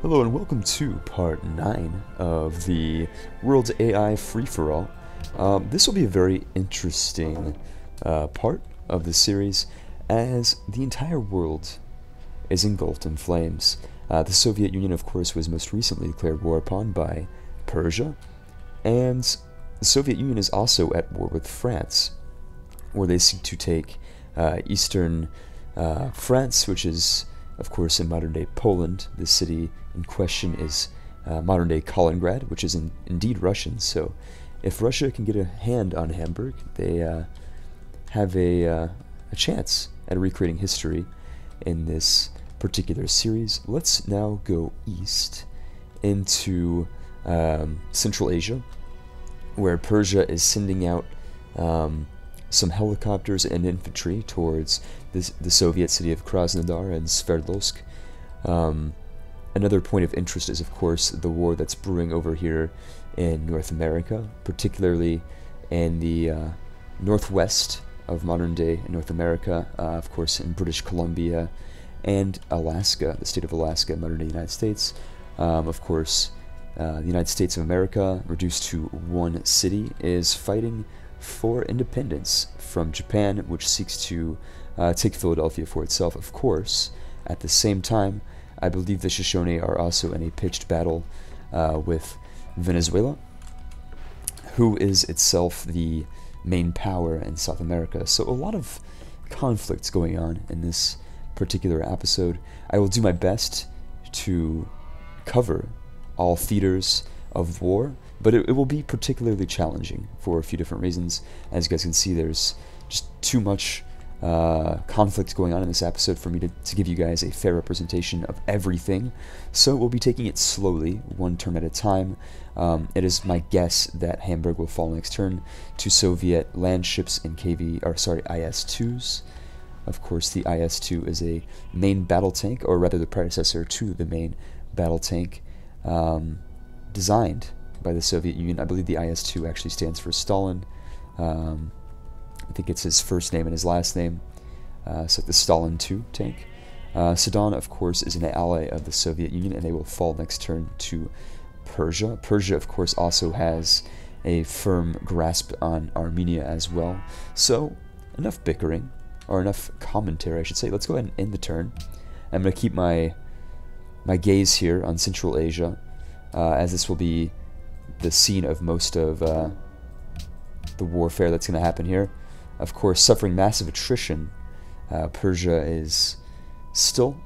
Hello and welcome to part 9 of the World's AI Free-For-All. This will be a very interesting part of the series as the entire world is engulfed in flames. The Soviet Union, of course, was most recently declared war upon by Persia, and the Soviet Union is also at war with France, where they seek to take eastern France, which is, of course, in modern-day Poland. The city in question is modern-day Kaliningrad, which is indeed Russian. So if Russia can get a hand on Hamburg, they have a chance at recreating history in this particular series. Let's now go east into Central Asia, where Persia is sending out some helicopters and infantry towards the Soviet city of Krasnodar and Sverdlovsk. Another point of interest is, of course, the war that's brewing over here in North America, particularly in the northwest of modern-day North America, of course, in British Columbia and Alaska, the state of Alaska, in modern-day United States. Of course, the United States of America, reduced to one city, is fighting for independence from Japan, which seeks to take Philadelphia for itself. Of course, at the same time, I believe the Shoshone are also in a pitched battle with Venezuela, who is itself the main power in South America. So a lot of conflicts going on in this particular episode. I will do my best to cover all theaters of war, but it will be particularly challenging for a few different reasons. As you guys can see, there's just too much conflict going on in this episode for me to give you guys a fair representation of everything. So we'll be taking it slowly, one turn at a time. It is my guess that Hamburg will fall next turn to Soviet land ships in IS-2s. Of course, the IS-2 is a main battle tank, or rather the predecessor to the main battle tank, designed by the Soviet Union. I believe the IS-2 actually stands for Stalin. I think it's his first name and his last name. So the Stalin II tank. Sudan, of course, is an ally of the Soviet Union, and they will fall next turn to Persia. Persia, of course, also has a firm grasp on Armenia as well. So enough bickering, or enough commentary, I should say. Let's go ahead and end the turn. I'm going to keep my gaze here on Central Asia, as this will be the scene of most of the warfare that's going to happen here. Of course, suffering massive attrition, Persia is still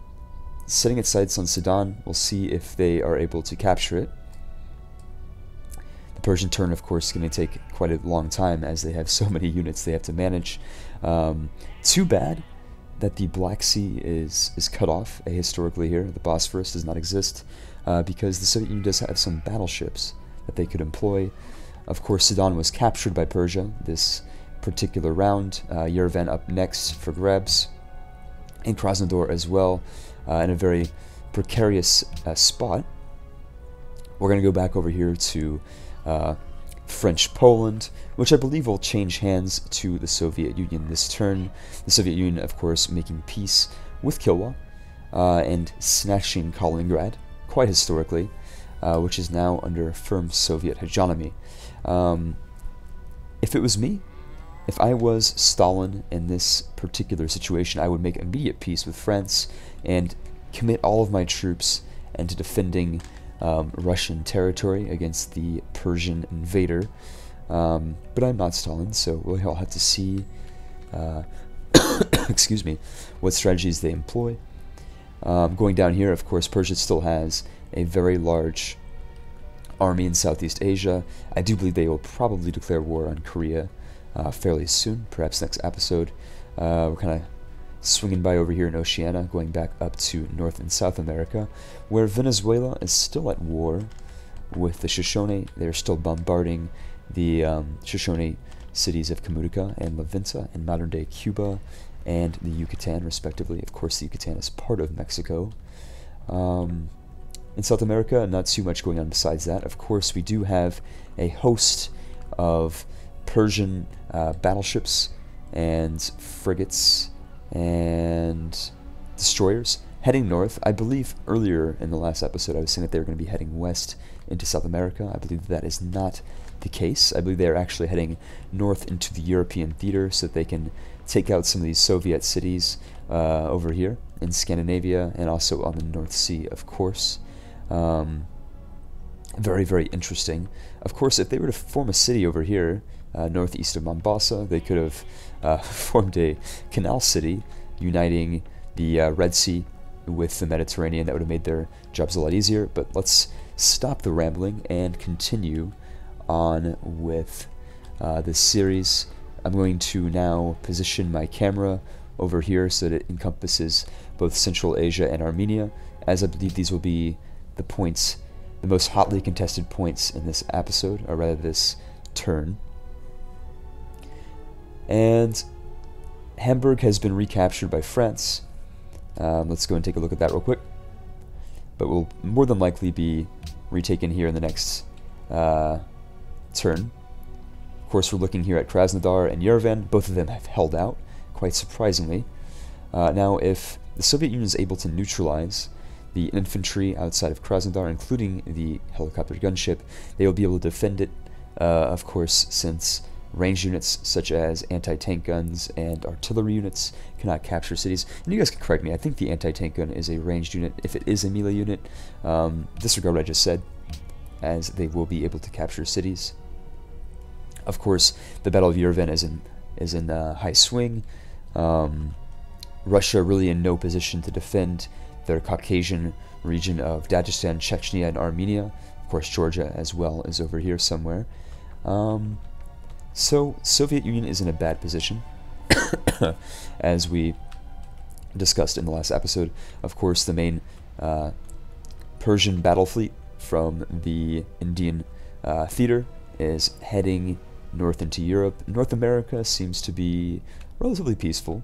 setting its sights on Sudan. We'll see if they are able to capture it. The Persian turn, of course, is going to take quite a long time, as they have so many units they have to manage. Too bad that the Black Sea is cut off historically here. The Bosphorus does not exist, because the Soviet Union does have some battleships that they could employ. Of course, Sudan was captured by Persia this particular round. Yerevan up next for grabs, and Krasnodar as well, in a very precarious spot. We're going to go back over here to French Poland, which I believe will change hands to the Soviet Union this turn. The Soviet Union, of course, making peace with Kilwa and snatching Kaliningrad, quite historically, which is now under firm Soviet hegemony. If it was me, if I was Stalin in this particular situation, I would make immediate peace with France and commit all of my troops into defending Russian territory against the Persian invader. But I'm not Stalin, so we'll all have to see excuse me, what strategies they employ. Going down here, of course, Persia still has a very large army in Southeast Asia. I do believe they will probably declare war on Korea fairly soon, perhaps next episode. We're kind of swinging by over here in Oceania, going back up to North and South America, where Venezuela is still at war with the Shoshone. They're still bombarding the Shoshone cities of Camutica and La Venta in modern-day Cuba and the Yucatan, respectively. Of course, the Yucatan is part of Mexico. In South America, not too much going on besides that. Of course, we do have a host of Persian battleships and frigates and destroyers heading north. I believe earlier in the last episode I was saying that they were going to be heading west into South America. I believe that is not the case. I believe they are actually heading north into the European theater so that they can take out some of these Soviet cities over here in Scandinavia and also on the North Sea, of course. Very, very interesting. Of course, if they were to form a city over here, northeast of Mombasa, they could have formed a canal city uniting the Red Sea with the Mediterranean. That would have made their jobs a lot easier. But let's stop the rambling and continue on with this series. I'm going to now position my camera over here so that it encompasses both Central Asia and Armenia, as I believe these will be the points, the most hotly contested points in this episode, or rather this turn. And Hamburg has been recaptured by France. Let's go and take a look at that real quick. But will more than likely be retaken here in the next turn. Of course, we're looking here at Krasnodar and Yerevan. Both of them have held out, quite surprisingly. Now, if the Soviet Union is able to neutralize the infantry outside of Krasnodar, including the helicopter gunship, they will be able to defend it, of course, since ranged units such as anti-tank guns and artillery units cannot capture cities. And you guys can correct me, I think the anti-tank gun is a ranged unit. If it is a melee unit, disregard what I just said, as they will be able to capture cities. Of course, the Battle of Yerevan is in high swing. Russia really in no position to defend their Caucasian region of Dagestan, Chechnya, and Armenia. Of course, Georgia as well is over here somewhere. So, Soviet Union is in a bad position, as we discussed in the last episode. Of course, the main Persian battle fleet from the Indian theater is heading north into Europe. North America seems to be relatively peaceful,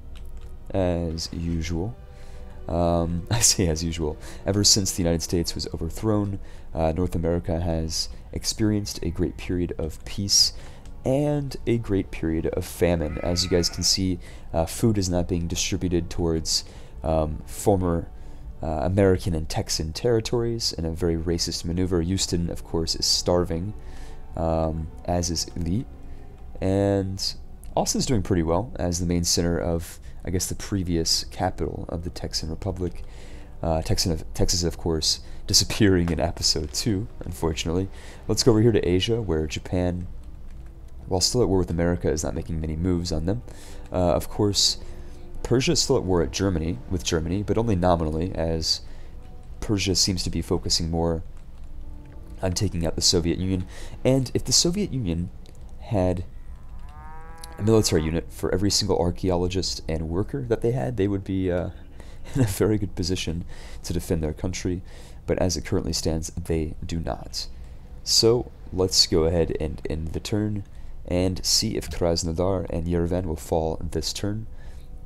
as usual. I say as usual. Ever since the United States was overthrown, North America has experienced a great period of peace and a great period of famine. As you guys can see, food is not being distributed towards former American and Texan territories in a very racist maneuver. Houston, of course, is starving, as is Elite. And Austin's doing pretty well as the main center of, I guess, the previous capital of the Texan Republic. Texas, of course, disappearing in episode 2, unfortunately. Let's go over here to Asia, where Japan, while still at war with America, is not making many moves on them. Of course, Persia is still at war with Germany, but only nominally, as Persia seems to be focusing more on taking out the Soviet Union. And if the Soviet Union had a military unit for every single archaeologist and worker that they had, they would be in a very good position to defend their country. But as it currently stands, they do not. So let's go ahead and end the turn and see if Krasnodar and Yerevan will fall this turn.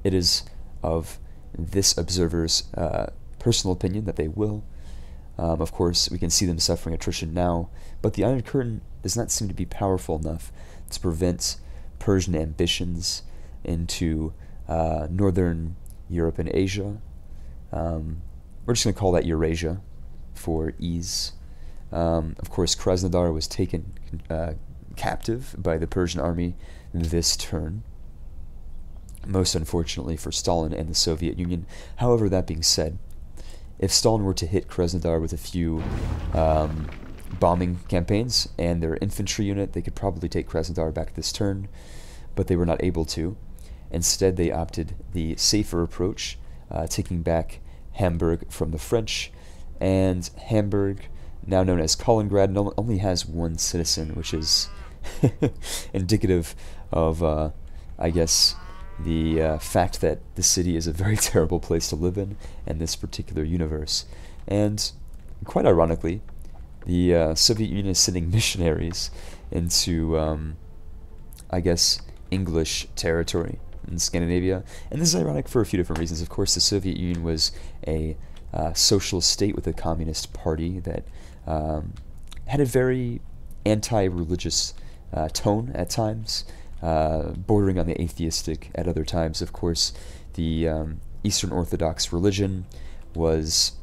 It is of this observer's personal opinion that they will. Of course, we can see them suffering attrition now, but the Iron Curtain does not seem to be powerful enough to prevent Persian ambitions into northern Europe and Asia. We're just going to call that Eurasia for ease. Of course, Krasnodar was taken captive by the Persian army this turn, most unfortunately for Stalin and the Soviet Union. However, that being said, if Stalin were to hit Krasnodar with a few bombing campaigns and their infantry unit, they could probably take Krasnodar back this turn, but they were not able to. Instead, they opted the safer approach, taking back Hamburg from the French, and Hamburg, now known as Kaliningrad, only has one citizen, which is indicative of, I guess, the fact that the city is a very terrible place to live in this particular universe. And quite ironically, the Soviet Union is sending missionaries into, I guess, English territory in Scandinavia. And this is ironic for a few different reasons. Of course, the Soviet Union was a socialist state with a communist party that had a very anti-religious tone at times, bordering on the atheistic at other times. Of course, the Eastern Orthodox religion was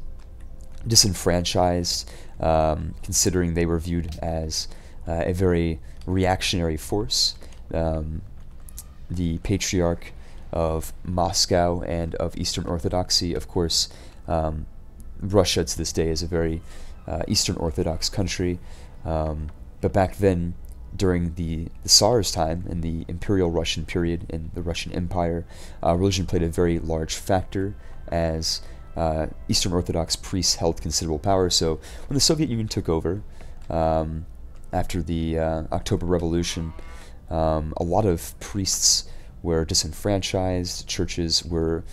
disenfranchised, considering they were viewed as a very reactionary force. The Patriarch of Moscow and of Eastern Orthodoxy, of course, Russia to this day is a very Eastern Orthodox country, but back then, during the Tsar's time, in the Imperial Russian period, in the Russian Empire, religion played a very large factor, as Eastern Orthodox priests held considerable power. So when the Soviet Union took over, after the October Revolution, a lot of priests were disenfranchised, churches were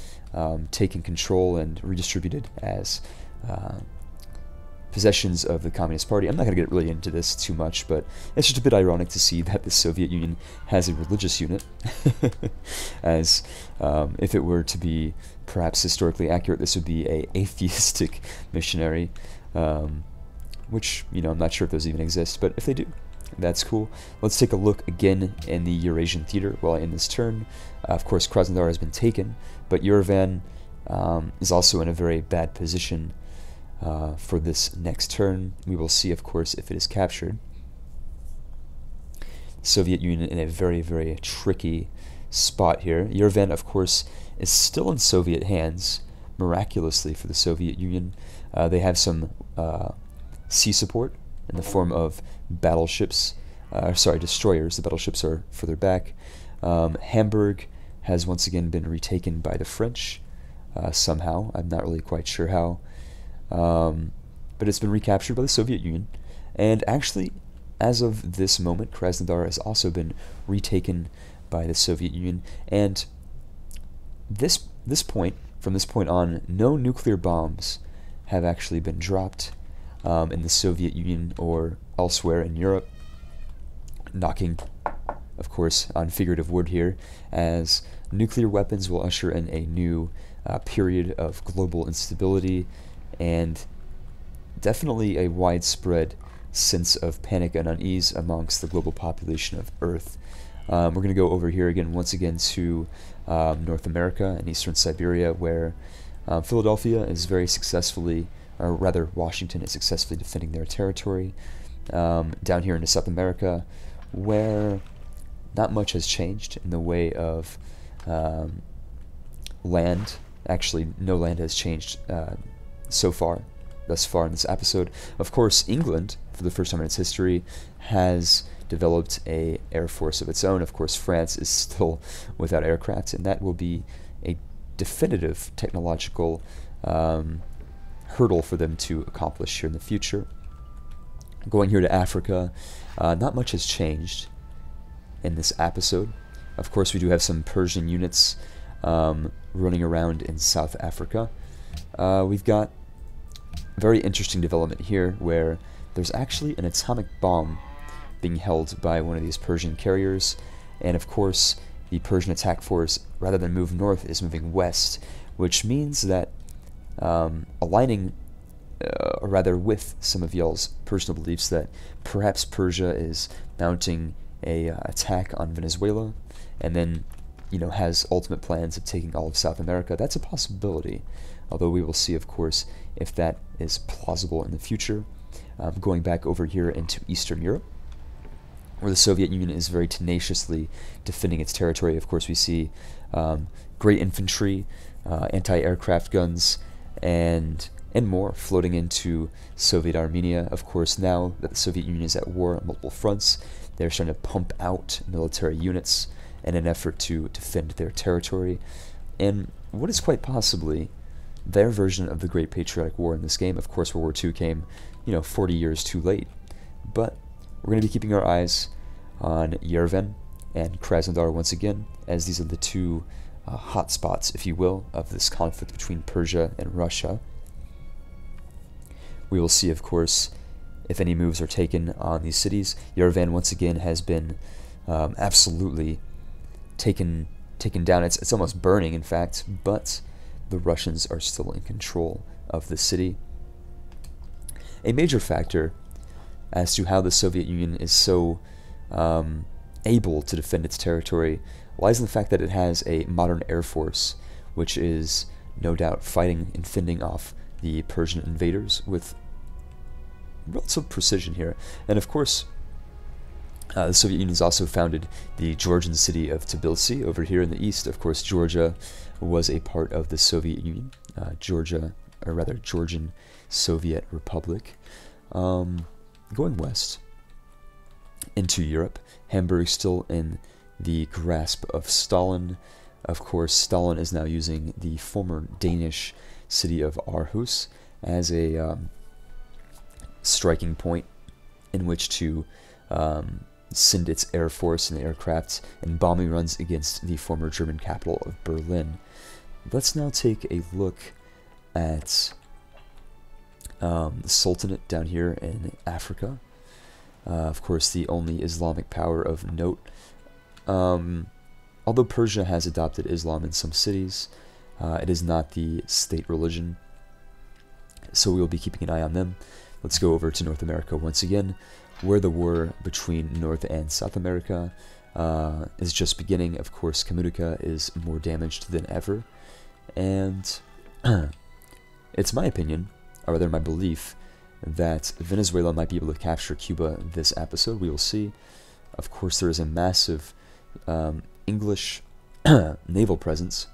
taken control and redistributed as possessions of the Communist Party. I'm not going to get really into this too much, but it's just a bit ironic to see that the Soviet Union has a religious unit, as if it were to be perhaps historically accurate, this would be a atheistic missionary, which, you know, I'm not sure if those even exist, but if they do, that's cool. Let's take a look again in the Eurasian theater while in this turn. Of course, Krasnodar has been taken, but Yerevan is also in a very bad position for this next turn. We will see, of course, if it is captured. Soviet Union in a very, very tricky spot here. Yerevan, of course, is still in Soviet hands, miraculously for the Soviet Union. They have some sea support in the form of battleships, destroyers. The battleships are further back. Hamburg has once again been retaken by the French, somehow. I'm not really quite sure how. But it's been recaptured by the Soviet Union. And actually, as of this moment, Krasnodar has also been retaken by the Soviet Union. And from this point on, no nuclear bombs have actually been dropped in the Soviet Union or elsewhere in Europe, knocking, of course, on figurative wood here, as nuclear weapons will usher in a new period of global instability and definitely a widespread sense of panic and unease amongst the global population of Earth. We're going to go over here again, once again, to North America and Eastern Siberia, where Philadelphia is very successfully, or rather Washington is successfully defending their territory. Down here into South America, where not much has changed in the way of land. Actually, no land has changed thus far in this episode. Of course, England, for the first time in its history, has developed a air force of its own. Of course, France is still without aircraft, and that will be a definitive technological hurdle for them to accomplish here in the future. Going here to Africa, not much has changed in this episode. Of course, we do have some Persian units running around in South Africa. We've got a very interesting development here where there's actually an atomic bomb being held by one of these Persian carriers, and of course the Persian attack force, rather than move north, is moving west, which means that aligning or rather with some of y'all's personal beliefs that perhaps Persia is mounting a attack on Venezuela and then, you know, has ultimate plans of taking all of South America. That's a possibility, although we will see, of course, if that is plausible in the future. Going back over here into Eastern Europe, where the Soviet Union is very tenaciously defending its territory. Of course, we see great infantry, anti-aircraft guns, and more floating into Soviet Armenia. Of course, now that the Soviet Union is at war on multiple fronts, they're starting to pump out military units in an effort to defend their territory. And what is quite possibly their version of the Great Patriotic War in this game. Of course, World War II came, 40 years too late. But we're going to be keeping our eyes on Yerevan and Krasnodar once again, as these are the two hotspots, if you will, of this conflict between Persia and Russia. We will see, of course, if any moves are taken on these cities. Yerevan, once again, has been absolutely taken down. It's almost burning, in fact, but the Russians are still in control of the city. A major factor as to how the Soviet Union is so able to defend its territory lies in the fact that it has a modern air force, which is no doubt fighting and fending off the Persian invaders with relative precision here. And of course, the Soviet Union has also founded the Georgian city of Tbilisi over here in the east. Of course, Georgia was a part of the Soviet Union, Georgian Soviet Republic. Going west into Europe, Hamburg still in the grasp of Stalin. Of course, Stalin is now using the former Danish city of Aarhus as a striking point in which to send its air force and aircraft and bombing runs against the former German capital of Berlin. Let's now take a look at the Sultanate down here in Africa. Of course, the only Islamic power of note. Although Persia has adopted Islam in some cities, it is not the state religion, so we will be keeping an eye on them. Let's go over to North America once again, where the war between North and South America is just beginning. Of course, Kamunica is more damaged than ever, and it's my opinion, or rather my belief, that Venezuela might be able to capture Cuba this episode. We will see. Of course, there is a massive English naval presence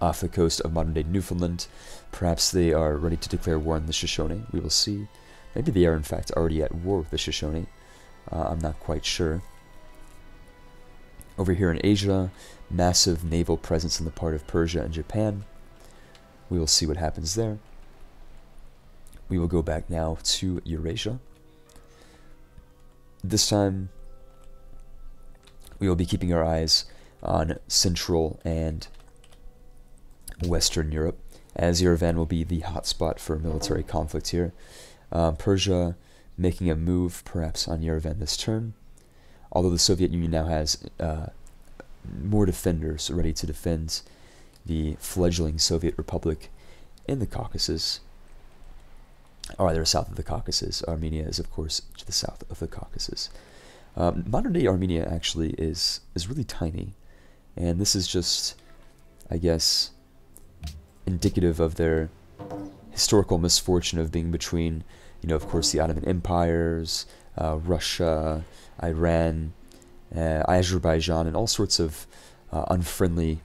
off the coast of modern-day Newfoundland. Perhaps they are ready to declare war on the Shoshone. We will see. Maybe they are, in fact, already at war with the Shoshone. I'm not quite sure. Over here in Asia, massive naval presence on the part of Persia and Japan. We will see what happens there. We will go back now to Eurasia. This time, we will be keeping our eyes on Central and Western Europe, as Yerevan will be the hotspot for military conflict here. Persia making a move perhaps on Yerevan this turn, although the Soviet Union now has more defenders ready to defend the fledgling Soviet Republic in the Caucasus, or rather south of the Caucasus. Armenia is, of course, to the south of the Caucasus. Modern-day Armenia actually is really tiny, and this is just, I guess, indicative of their historical misfortune of being between, of course, the Ottoman empires, Russia, Iran, Azerbaijan, and all sorts of unfriendly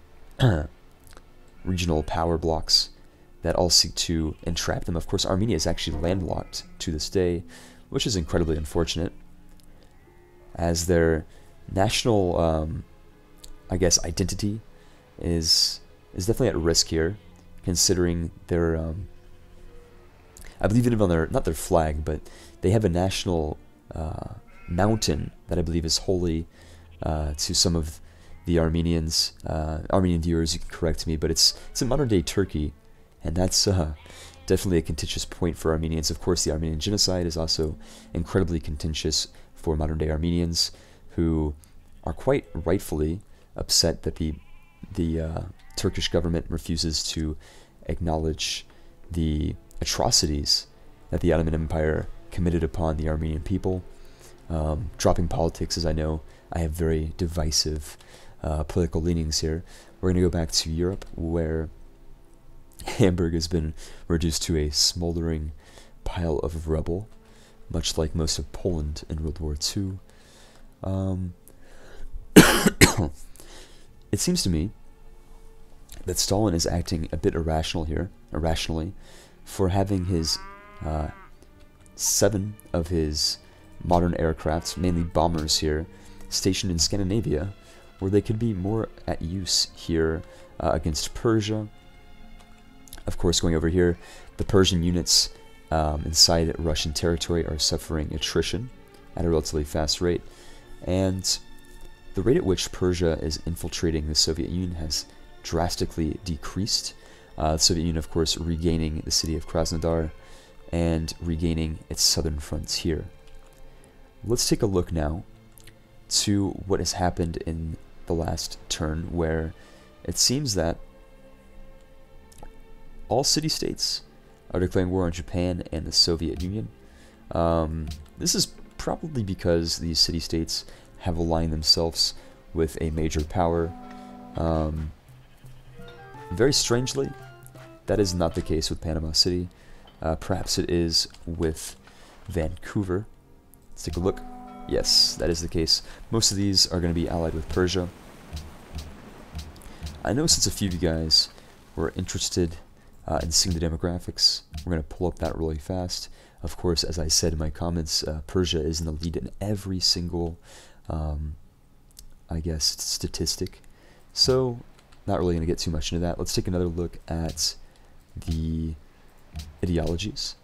regional power blocks that all seek to entrap them. Of course, Armenia is actually landlocked to this day, which is incredibly unfortunate, as their national, I guess, identity is definitely at risk here, considering their, I believe even on their, not their flag, but they have a national mountain that I believe is holy to some of the Armenians, Armenian viewers. You can correct me, but it's in modern-day Turkey, and that's definitely a contentious point for Armenians. Of course, the Armenian genocide is also incredibly contentious for modern-day Armenians, who are quite rightfully upset that the Turkish government refuses to acknowledge the atrocities that the Ottoman Empire committed upon the Armenian people. Dropping politics, as I know, I have very divisive political leanings here. We're going to go back to Europe, where Hamburg has been reduced to a smoldering pile of rubble, much like most of Poland in World War II. It seems to me that Stalin is acting a bit irrationally, for having his 7 of his modern aircrafts, mainly bombers here, stationed in Scandinavia, where they could be more at use here against Persia. Of course, going over here, the Persian units inside Russian territory are suffering attrition at a relatively fast rate, and the rate at which Persia is infiltrating the Soviet Union has drastically decreased. The Soviet Union, of course, regaining the city of Krasnodar and regaining its southern frontier. Let's take a look now to what has happened in the last turn, where it seems that all city-states are declaring war on Japan and the Soviet Union. This is probably because these city-states have aligned themselves with a major power. Very strangely, that is not the case with Panama City. Perhaps it is with Vancouver. Let's take a look. Yes, that is the case. Most of these are going to be allied with Persia. I know since a few of you guys were interested in seeing the demographics, we're going to pull up that really fast. Of course, as I said in my comments, Persia is in the lead in every single, I guess, statistic. So, not really going to get too much into that. Let's take another look at the ideologies,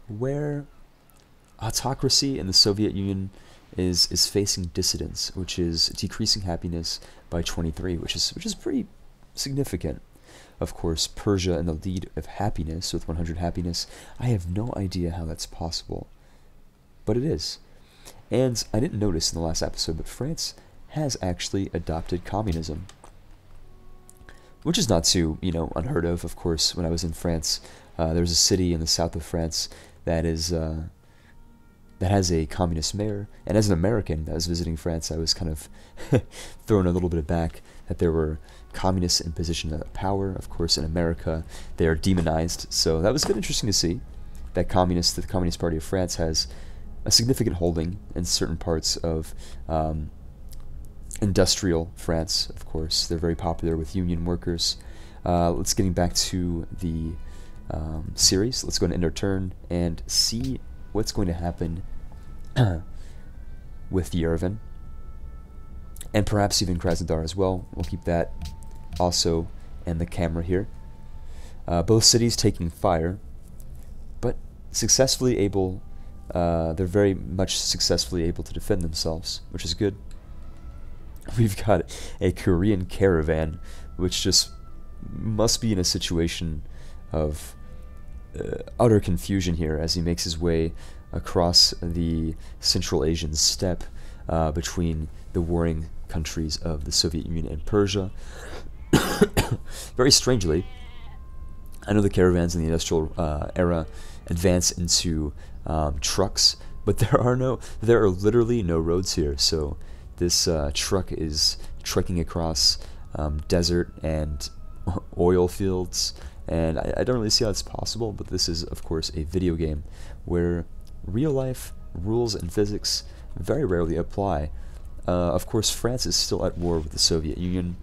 where autocracy in the Soviet Union is facing dissidence, which is decreasing happiness by 23, which is pretty significant. Of course, Persia in the lead of happiness with 100 happiness. I have no idea how that's possible, but it is. And I didn't notice in the last episode, but France has actually adopted communism, which is not too, unheard of. Of course, when I was in France, there was a city in the south of France that has a communist mayor, and as an American that was visiting France, I was kind of thrown a little bit aback that there were communists in position of power. Of course, in America, they are demonized, so that was good, interesting to see that the Communist Party of France has a significant holding in certain parts of industrial France. Of course, they're very popular with union workers. Let's getting back to the series. Let's go and end our turn and see what's going to happen with Yerevan, and perhaps even Krasnodar as well. We'll keep that also in the camera here. Both cities taking fire, but successfully able, they're very much successfully able to defend themselves, which is good. We've got a Korean caravan, which just must be in a situation of utter confusion here as he makes his way across the Central Asian steppe between the warring countries of the Soviet Union and Persia. Very strangely, I know the caravans in the industrial era advance into trucks, but there are literally no roads here. So this truck is trekking across desert and oil fields, and I don't really see how it's possible, but this is, of course, a video game where real-life rules and physics very rarely apply. Of course, France is still at war with the Soviet Union.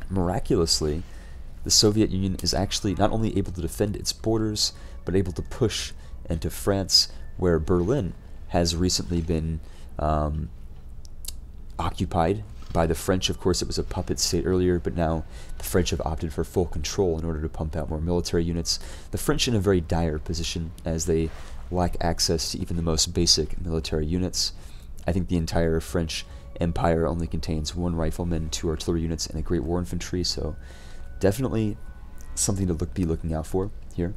Miraculously, the Soviet Union is actually not only able to defend its borders, but able to push into France, where Berlin has recently been occupied by the French. Of course, it was a puppet state earlier, but now the French have opted for full control in order to pump out more military units. The French in a very dire position as they lack access to even the most basic military units. I think the entire French Empire only contains 1 rifleman, 2 artillery units, and a great war infantry, so definitely something to be looking out for here.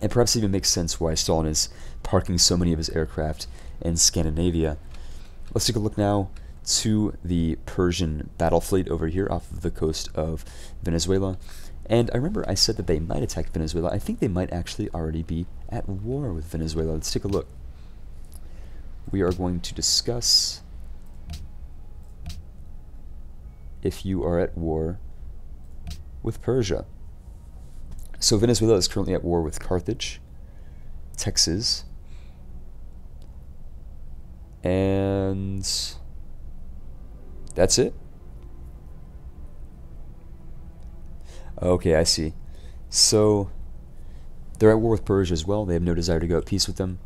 And perhaps even makes sense why Stalin is parking so many of his aircraft in Scandinavia. Let's take a look now to the Persian battle fleet over here off of the coast of Venezuela. And I remember I said that they might attack Venezuela. I think they might actually already be at war with Venezuela. Let's take a look. We are going to discuss if you are at war with Persia. So Venezuela is currently at war with Carthage, Texas, and that's it. Okay, I see. So they're at war with Persia as well. They have no desire to go at peace with them.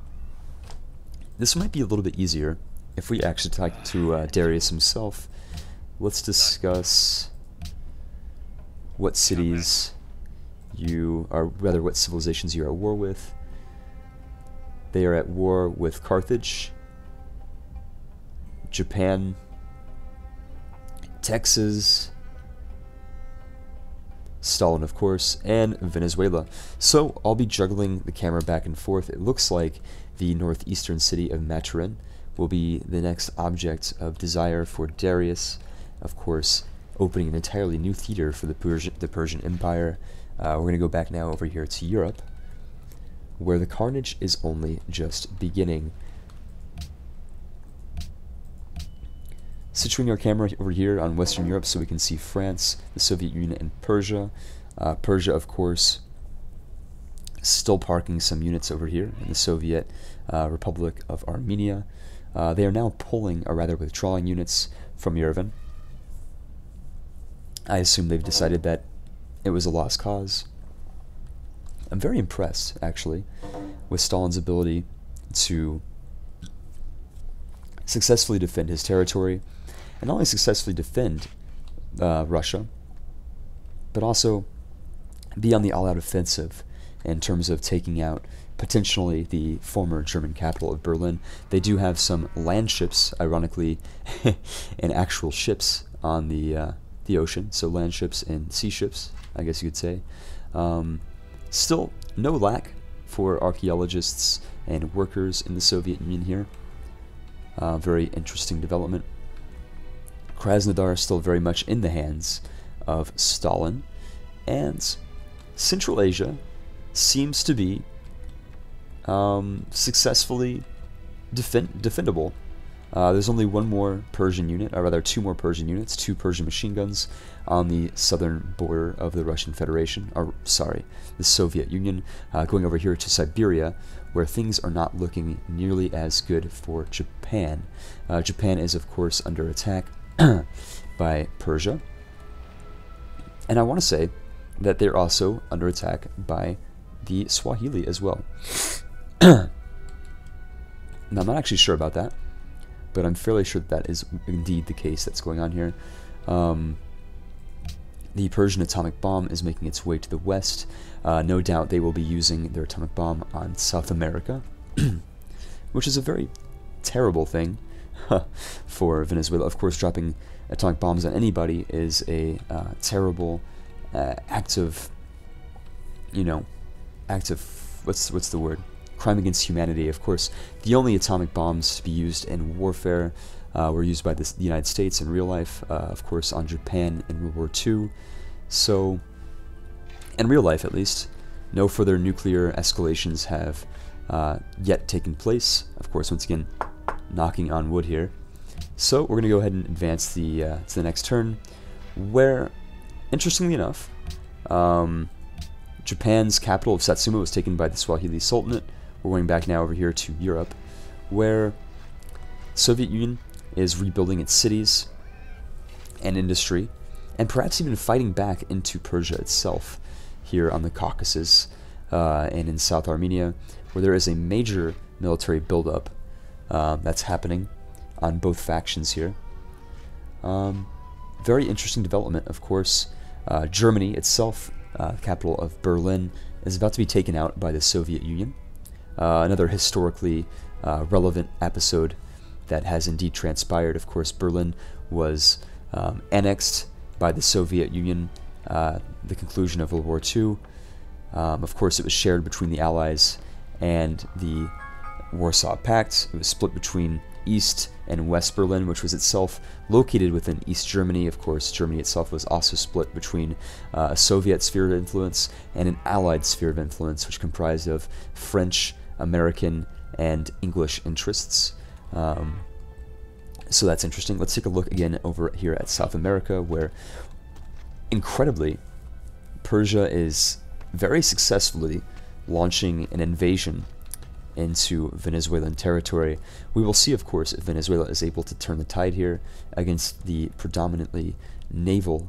This might be a little bit easier if we actually talk to Darius himself. Let's discuss what cities what civilizations you are at war with. They are at war with Carthage, Japan, Texas, Stalin, of course, and Venezuela. So I'll be juggling the camera back and forth. It looks like the northeastern city of Maturin will be the next object of desire for Darius. Of course, opening an entirely new theater for the Persian Empire. We're going to go back now over here to Europe, where the carnage is only just beginning. situating our camera over here on Western Europe so we can see France, the Soviet Union, and Persia. Persia, of course, still parking some units over here in the Soviet Republic of Armenia. They are now pulling, or rather withdrawing units from Yerevan. I assume they've decided that it was a lost cause. I'm very impressed, actually, with Stalin's ability to successfully defend his territory, and not only successfully defend Russia, but also be on the all-out offensive in terms of taking out potentially the former German capital of Berlin. They do have some land ships, ironically, and actual ships on the ocean, so land ships and sea ships, I guess you could say. Still, no lack for archaeologists and workers in the Soviet Union here. Very interesting development. Krasnodar is still very much in the hands of Stalin, and Central Asia seems to be successfully defendable. There's only one more Persian unit, or rather two more Persian units, 2 Persian machine guns on the southern border of the Russian Federation, or sorry, the Soviet Union, going over here to Siberia, where things are not looking nearly as good for Japan. Japan is, of course, under attack by Persia, and I want to say that they're also under attack by the Swahili as well. Now, I'm not actually sure about that, but I'm fairly sure that is indeed the case that's going on here. The Persian atomic bomb is making its way to the west. No doubt they will be using their atomic bomb on South America, which is a very terrible thing for Venezuela. Of course, dropping atomic bombs on anybody is a terrible act of, what's the word? Crime against humanity. Of course, the only atomic bombs to be used in warfare were used by the United States in real life, of course, on Japan in World War II. So, in real life at least, no further nuclear escalations have yet taken place. Of course, once again, knocking on wood here. So, we're going to go ahead and advance to the next turn, where, interestingly enough, Japan's capital of Satsuma was taken by the Swahili Sultanate. We're going back now over here to Europe, where the Soviet Union is rebuilding its cities and industry, and perhaps even fighting back into Persia itself, here on the Caucasus and in South Armenia, where there is a major military buildup that's happening on both factions here. Very interesting development, of course. Germany itself, capital of Berlin, is about to be taken out by the Soviet Union. Another historically relevant episode that has indeed transpired. Of course, Berlin was annexed by the Soviet Union the conclusion of World War II. Of course, it was shared between the Allies and the Warsaw Pact. It was split between East and West Berlin, which was itself located within East Germany. Of course, Germany itself was also split between a Soviet sphere of influence and an Allied sphere of influence, which comprised of French, American, and English interests. So that's interesting. Let's take a look again over here at South America, where, incredibly, Persia is very successfully launching an invasion into Venezuelan territory. We will see, of course, if Venezuela is able to turn the tide here against the predominantly naval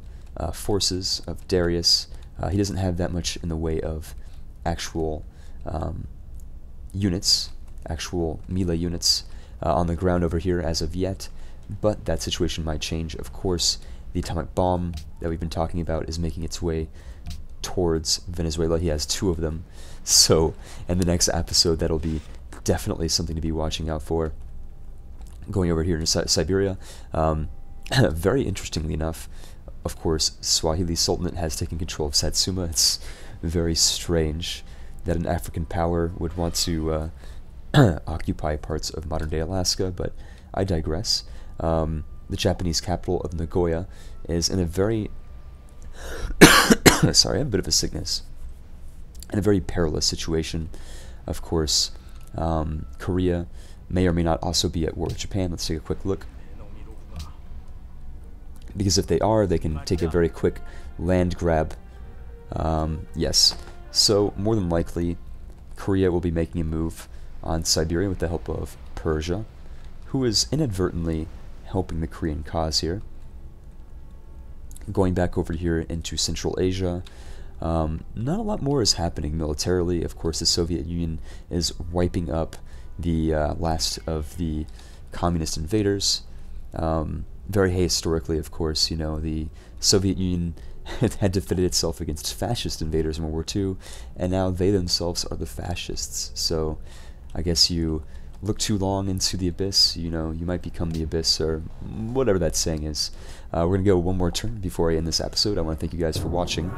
forces of Darius. He doesn't have that much in the way of actual units, actual melee units on the ground over here as of yet, but that situation might change. Of course, the atomic bomb that we've been talking about is making its way towards Venezuela. He has 2 of them, so in the next episode that'll be definitely something to be watching out for. Going over here to Siberia, very interestingly enough, of course, Swahili Sultanate has taken control of Satsuma. It's very strange that an African power would want to occupy parts of modern-day Alaska, but I digress. The Japanese capital of Nagoya is in a very sorry, I have a bit of a sickness. In a very perilous situation. Of course, Korea may or may not also be at war with Japan. Let's take a quick look. because if they are, they can take a very quick land grab. Yes, so more than likely, Korea will be making a move on Siberia with the help of Persia, who is inadvertently helping the Korean cause here. Going back over here into Central Asia, not a lot more is happening militarily. Of course, the Soviet Union is wiping up the last of the communist invaders. Very historically, of course, you know, the Soviet Union had defended itself against fascist invaders in World War II, and now they themselves are the fascists. So I guess you look too long into the abyss, you know, you might become the abyss, or whatever that saying is. We're going to go one more turn before I end this episode. I want to thank you guys for watching.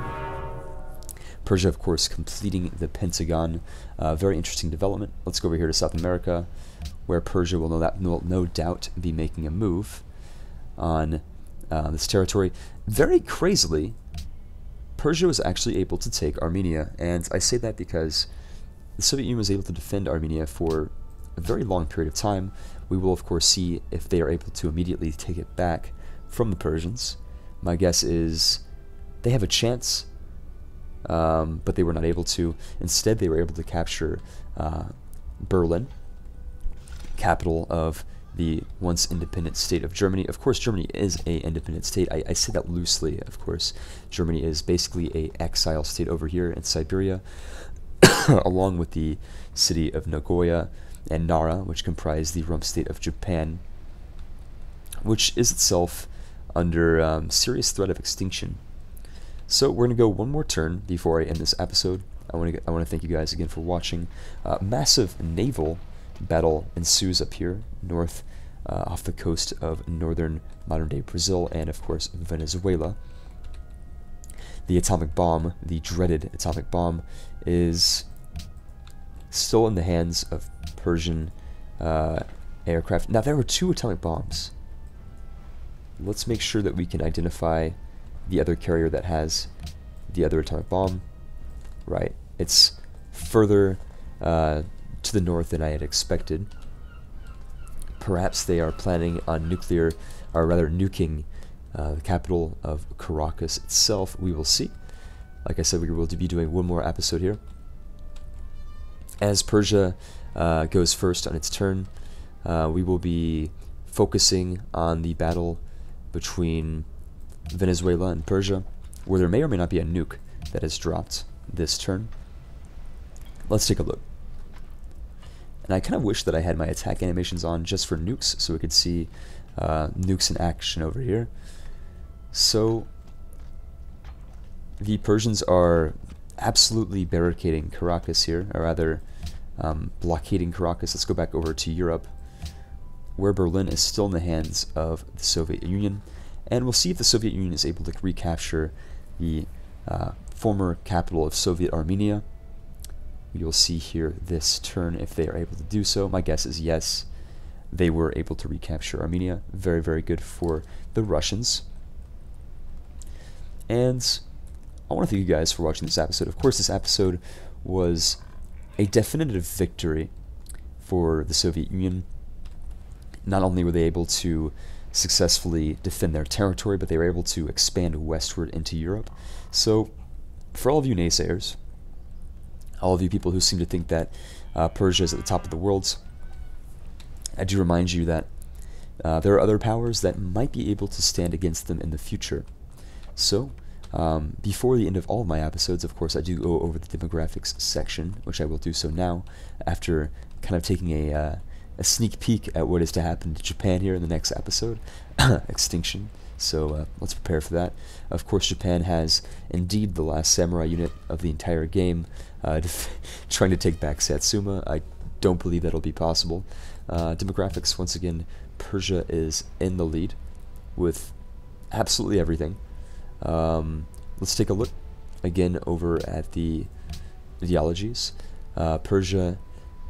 Persia, of course, completing the Pentagon. Very interesting development. Let's go over here to South America, where Persia will no doubt be making a move on this territory. Very crazily, Persia was actually able to take Armenia, and I say that because the Soviet Union was able to defend Armenia for a very long period of time. We will, of course, see if they are able to immediately take it back from the Persians. My guess is they have a chance, but they were not able to. Instead, they were able to capture Berlin, capital of the once independent state of Germany. Of course, Germany is an independent state. I say that loosely, of course. Germany is basically an exile state over here in Siberia, along with the city of Nagoya and Nara, which comprise the rump state of Japan, which is itself under serious threat of extinction. So we're going to go one more turn before I end this episode. I want to thank you guys again for watching. Massive naval battle ensues up here north off the coast of northern modern-day Brazil and, of course, Venezuela. The atomic bomb, the dreaded atomic bomb, is still in the hands of Persian aircraft. Now, there were 2 atomic bombs. Let's make sure that we can identify the other carrier that has the other atomic bomb. Right, it's further to the north than I had expected. Perhaps they are planning on nuclear, or rather nuking, the capital of Caracas itself. We will see. Like I said, we will be doing one more episode here. As Persia goes first on its turn, we will be focusing on the battle between Venezuela and Persia, where there may or may not be a nuke that is dropped this turn. Let's take a look. And I kind of wish that I had my attack animations on just for nukes, so we could see nukes in action over here. So the Persians are absolutely barricading Caracas here, or rather blockading Caracas. Let's go back over to Europe, where Berlin is still in the hands of the Soviet Union, and we'll see if the Soviet Union is able to recapture the former capital of Soviet Armenia. You'll see here this turn if they are able to do so. My guess is yes, they were able to recapture Armenia. Very, very good for the Russians. And I want to thank you guys for watching this episode. Of course, this episode was a definitive victory for the Soviet Union. Not only were they able to successfully defend their territory, but they were able to expand westward into Europe. So, for all of you naysayers, all of you people who seem to think that Persia is at the top of the world, I do remind you that there are other powers that might be able to stand against them in the future. So, before the end of all of my episodes, of course, I do go over the demographics section, which I will do so now, after kind of taking a sneak peek at what is to happen to Japan here in the next episode, extinction. So let's prepare for that. Of course, Japan has indeed the last samurai unit of the entire game, trying to take back Satsuma. I don't believe that'll be possible. Demographics, once again, Persia is in the lead with absolutely everything. Let's take a look again over at the ideologies. Persia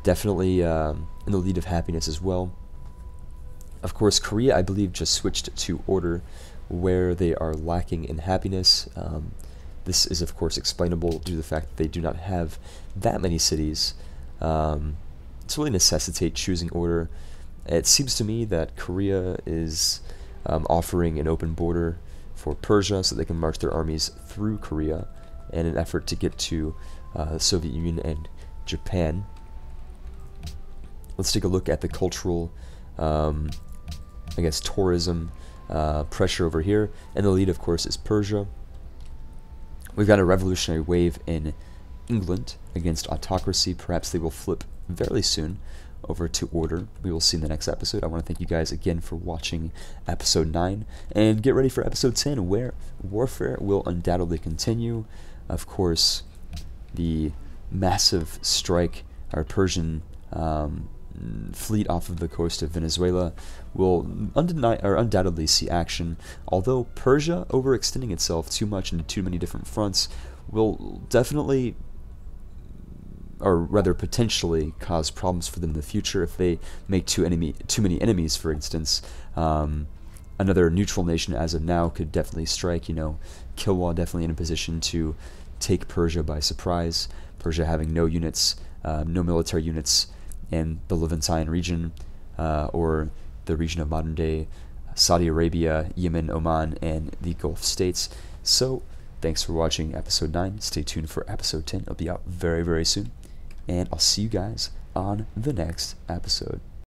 definitely in the lead of happiness as well. Of course, Korea, I believe, just switched to order where they are lacking in happiness. This is, of course, explainable due to the fact that they do not have that many cities to really necessitate choosing order. It seems to me that Korea is offering an open border for Persia so they can march their armies through Korea in an effort to get to the Soviet Union and Japan. Let's take a look at the cultural, I guess, tourism pressure over here. And the lead, of course, is Persia. We've got a revolutionary wave in England against autocracy. Perhaps they will flip very soon over to order. We will see in the next episode. I want to thank you guys again for watching episode 9, and get ready for episode 10, where warfare will undoubtedly continue. Of course, the massive strike, our Persian fleet off of the coast of Venezuela will undoubtedly see action, although Persia overextending itself too much into too many different fronts will definitely, or rather potentially, cause problems for them in the future if they make too many enemies, for instance. Another neutral nation as of now could definitely strike. Kilwa definitely in a position to take Persia by surprise. Persia having no units, no military units in the Levantine region, or the region of modern-day Saudi Arabia, Yemen, Oman, and the Gulf states. So, thanks for watching episode 9. Stay tuned for episode 10. It'll be out very, very soon. And I'll see you guys on the next episode.